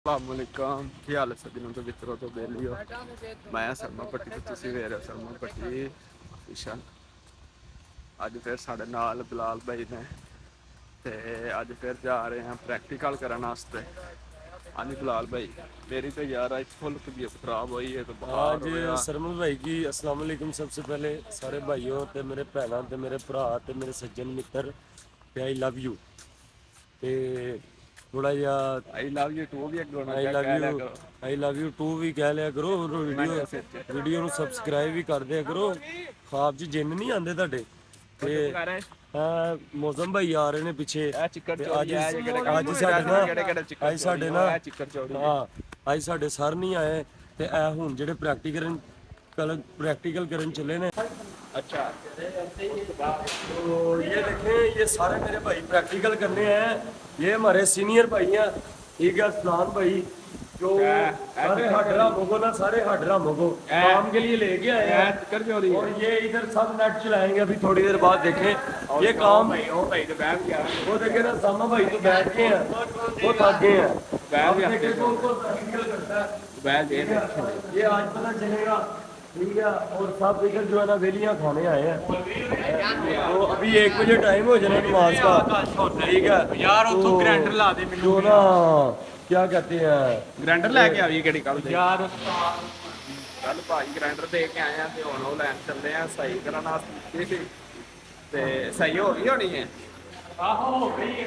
अस्सलामुअलैकुम की हाल है सज्जनों तो मित्रों तो बेलियो मैं शर्मा भट्टी तो तुसी वेख रहे हो शर्मा भट्टी ऑफिशियल। अज फिर साढ़े नाल बिलाल भाई ने ते अज फिर जा रहे हैं प्रैक्टिकल करने वास्ते। हाँ जी बिलाल भाई, मेरी तो यार आज फुल तबीयत खराब हुई है तो बुखार आज हो गया। सरमन भाई की अस्सलाम वालेकुम। सबसे पहले सारे भाइयों ते मेरे भैनों ते मेरे भरा ते मेरे सज्जन मित्र ते आई लव यू। ते थोड़ा जिहा आई लव यू टू भी एक गाना आई क्या लव कह यू लिया करो आई लव यू टू भी कह लिया करो। वीडियो कमेंट से। वीडियो ਨੂੰ ਸਬਸਕ੍ਰਾਈਬ ਵੀ ਕਰ ਦਿਆ ਕਰੋ। ਖਾਬ 'ਚ ਜਿੰਨ ਨਹੀਂ ਆਉਂਦੇ ਤੁਹਾਡੇ ਤੇ चुप कर ਮੌਜ਼ਮ ਭਾਈ ਆ ਰਹੇ ਨੇ ਪਿੱਛੇ ਇਹ ਚਿੱਕੜ ਤੇ ਚੋਰੀ ਅੱਜ ਹੈ ਇਹ ਕਿਹੜੇ ਅੱਜ ਸਾਡੇ ਕਿਹੜੇ ਚਿੱਕੜ ਅੱਜ ਸਾਡੇ ਚੋਰੀ ਨਾ ਹੈ ਚਿੱਕੜ ਚੋਰੀ ਹਾਂ ਅੱਜ ਸਾਡੇ ਸਰ ਨਹੀਂ ਆਏ ਤੇ ਇਹ ਹੁਣ ਜਿਹੜੇ प्रैक्टिकल करने चले ने। अच्छा तो ये देखें, ये सारे मेरे भाई प्रैक्टिकल करने हैं। ये हमारे सीनियर भाई हैं, ठीक है, सलान भाई जो सारे हाडरा मोगो ना, सारे हाडरा मोगो काम के लिए लेके आए हैं। और ये इधर सब नेट चलाएंगे अभी थोड़ी देर बाद। देखें ये काम वो देखे ना, सामा भाई तो बैठ के हैं, वो थक गए हैं। देखें कौन-कौन प्रैक्टिकल करता है, ये आज पता चलेगा, ठीक है। और सब इधर जो है ना वेलियां खाने आए हैं। तो अभी 1 बजे टाइम हो जाना नमाज का, ठीक है यार तो ग्राइंडर ला दे जो ना क्या कहते हैं ग्राइंडर लेके आई केड़ी कल यार कल भाई ग्राइंडर दे के आए हैं ते हुण ओह लैन चलदे हैं सही करन वास्ते सी ते सही हो गई होनी है। आहो हो गई है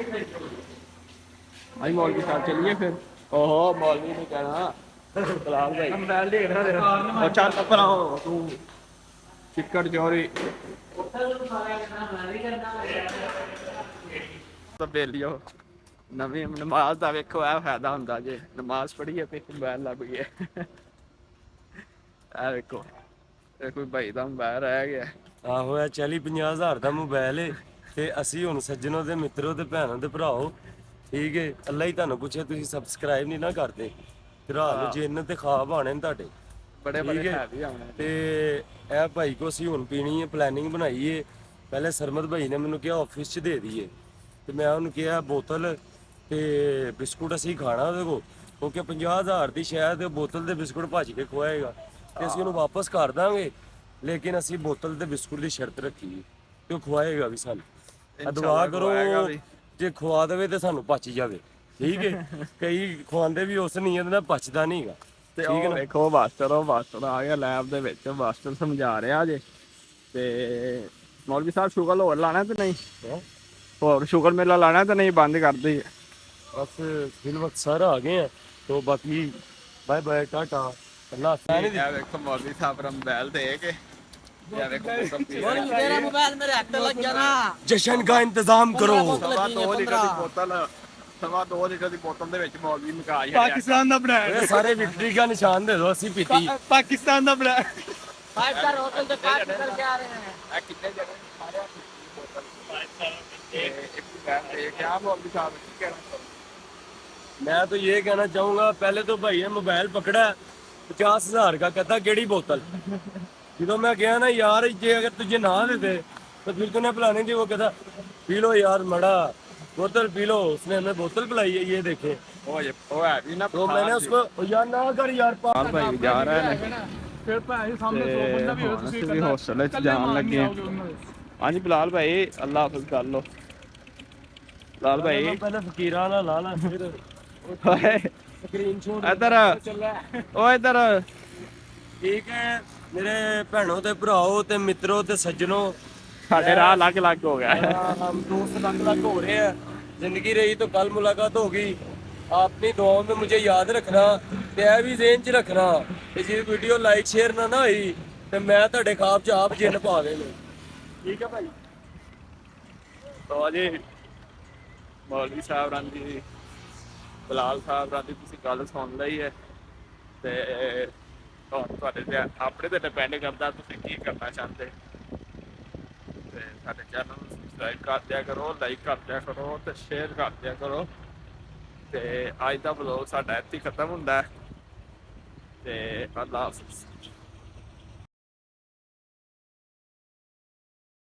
आई मौलवी साहब चलिए फिर। ओहो मौलवी नहीं कहना बिलाल भाई मोबाइल देख रहा तेरा और चल अपना तू चिक्कड़ चोरी तो बेलियो नवी नमाज का वेखो यह फायदा होंगे जे नमाज पढ़ी है फिर मोबाइल लग गया वेखो कोई भाई का मोबाइल रह गया। आहो 40-50 हज़ार का मोबाइल है ते असी हुण सज्जनों ते मित्रों ते भैनों ते भराओ, ठीक है। अल्लाह ही तुहानू पुछे तुसीं सबसक्राइब नहीं ना करते, फिर हाल जिन्न ते खाब आने ने तुहाडे बड़े बड़े हैवी आने ते ਇਹ ਭਾਈ ਕੋ ਅਸੀਂ ਹੁਣ ਪੀਣੀ ਹੈ, ਪਲੈਨਿੰਗ ਬਣਾਈ ਹੈ। ਪਹਿਲੇ ਸਰਮਦ ਭਾਈ ਨੇ ਮੈਨੂੰ ਕਿਹਾ ਆਫਿਸ 'ਚ ਦੇ ਦਈਏ ਤੇ ਮੈਂ ਉਹਨੂੰ ਕਿਹਾ ਬੋਤਲ ਤੇ ਬਿਸਕੁਟ ਅਸੀਂ ਖਾਣਾ ਉਹਦੇ ਕੋ, ਕਿਉਂਕਿ 50,000 ਦੀ ਸ਼ਾਇਦ ਬੋਤਲ ਦੇ ਬਿਸਕੁਟ ਭੱਜ ਕੇ ਖਵਾਏਗਾ ਤੇ ਅਸੀਂ ਉਹਨੂੰ ਵਾਪਸ ਕਰ ਦਾਂਗੇ, ਲੇਕਿਨ ਅਸੀਂ ਬੋਤਲ ਤੇ ਬਿਸਕੁਟ ਦੀ ਸ਼ਰਤ ਰੱਖੀ ਹੈ ਤੇ ਉਹ ਖਵਾਏਗਾ ਵੀ ਸਾਨੂੰ। ਦੁਆ ਕਰੋ ਜੇ ਖਵਾ ਦੇਵੇ ਤੇ ਸਾਨੂੰ ਪਚ ਜਾਵੇ, ਠੀਕ ਹੈ। ਕਈ ਖਵਾਉਂਦੇ ਵੀ ਉਸ ਨੀਅਤ ਨਾਲ ਪਚਦਾ ਨਹੀਂਗਾ। ਤੇ ਉਹ ਵੇਖੋ ਮਾਸਟਰ ਆ ਗਿਆ ਲੈਬ ਦੇ ਵਿੱਚ, ਮਾਸਟਰ ਸਮਝਾ ਰਿਹਾ ਜੇ ਤੇ ਮੌਲਵੀ ਸਾਹਿਬ ਸ਼ੂਗਰ ਹੋਰ ਲਾਣਾ ਤੇ ਨਹੀਂ, ਹੋਰ ਸ਼ੂਗਰ ਮੇਲਾ ਲਾਣਾ ਤੇ ਨਹੀਂ ਬੰਦ ਕਰ ਦਈਏ बस फिल वक्त सारा आ गए हैं तो बाकी बाय बाय टाटा अल्लाह हाफिज़। ਇਹ ਵੇਖੋ ਮੌਲਵੀ ਸਾਹਿਬ ਰੰਬੈਲ ਦੇ ਕੇ ਇਹ ਵੇਖੋ तेरा मोबाइल मेरे हाथ में लग गया ना। जश्न का इंतजाम करो। ਸਵਾ 2 ਲੀਟਰ ਦੀ ਬੋਤਲ, सवा 2 लीटर की बोतल ਦੇ ਵਿੱਚ ਮੌਲਵੀ ਮੁਕਾ ਹੀ पाकिस्तान दा बनाया ये सारे विक्ट्री का निशान दे दो, ਅਸੀਂ पीती पाकिस्तान दा बनाया 5 स्टार होटल से पार्टी करके आ रहे हैं। ਇਹ ਕਿੰਨੇ ਜਣੇ ਸਾਰੇ ਬੋਤਲ ਤੇ ਇੱਕ ਬੈਗ ਦੇ ਕੇ ਆ ਮੌਲਵੀ ਸਾਹਿਬ ਕੀ ਕਹਿਣਾ। मैं तो ये कहना चाहूंगा, पहले तो भाई ये मोबाइल पकड़ा 50,000 का, कहता केड़ी बोतल। जो मैं गया ना यार जे अगर तुझे ना देते तो फिर तूने पिलानी थी, वो कहता पी लो यार मड़ा बोतल पी लो। उसने हमें बोतल पिलाई है, ये देखे। ਉਹ ਹੈ ਵੀ ਨਾ तो मैंने उसको यार ना कर यार ਪਾਲ ਭਾਈ ਜਾ ਰਹੇ ਨੇ फिर भाई सामने 100 बंदा भी हो ਅਸੀਂ ਵੀ ਹੌਸਟਲ ਵਿੱਚ ਜਾਣ ਲੱਗੇ ਹਾਂ। ਹਾਂਜੀ ਬਿਲਾਲ ਭਾਈ ਅੱਲਾਹ ਹਾਫਿਜ਼ ਕਰ ਲੋ। ਬਿਲਾਲ ਭਾਈ पहले फकीरा ना ला ला फिर ਓਏ स्क्रीनशॉट ਇੱਧਰ ਓ ਇੱਧਰ ठीक है मेरे भैनों ते भराओ ते मित्रों ते सज्जनों, ਸਾਡੇ राह अलग अलग हो गया है। हम दोस्त अलग अलग हो रहे हैं। जिंदगी रही तो कल मुलाकात होगी। अपनी दुआओं में मुझे याद रखना ते ऐ भी ज़हन च रखना कि जी वीडियो लाइक शेयर ना होई ते मैं तुहाडे ख्वाब च आप जिन्न पा देने, ठीक है भाई। तो जी मौलवी साहब रांधी बिलाल साहब रांधी ਤੁਸੀਂ ਗੱਲ ਸੁਣ ਲਈ ਹੈ ਤੇ ਤੁਹਾਡੇ ਤੇ ਆਪਣੇ ਤੇ ਡਿਪੈਂਡ ਕਰਦਾ ਤੁਸੀਂ ਕੀ ਕਰਨਾ ਚਾਹੁੰਦੇ। ਤੇ ਸਾਡੇ ਚੈਨਲ ਨੂੰ ਸਬਸਕ੍ਰਾਈਬ ਕਰ ਦਿਆ ਕਰੋ, ਲਾਈਕ ਕਰ ਦਿਆ ਕਰੋ ਤੇ ਸ਼ੇਅਰ ਕਰ ਦਿਆ ਕਰੋ। ਤੇ ਅੱਜ ਦਾ ਵਲੋਗ ਸਾਡਾ ਇੱਥੇ ਖਤਮ ਹੁੰਦਾ ਹੈ ਤੇ ਅੱਲਾਹ ਹਾਫਿਜ਼।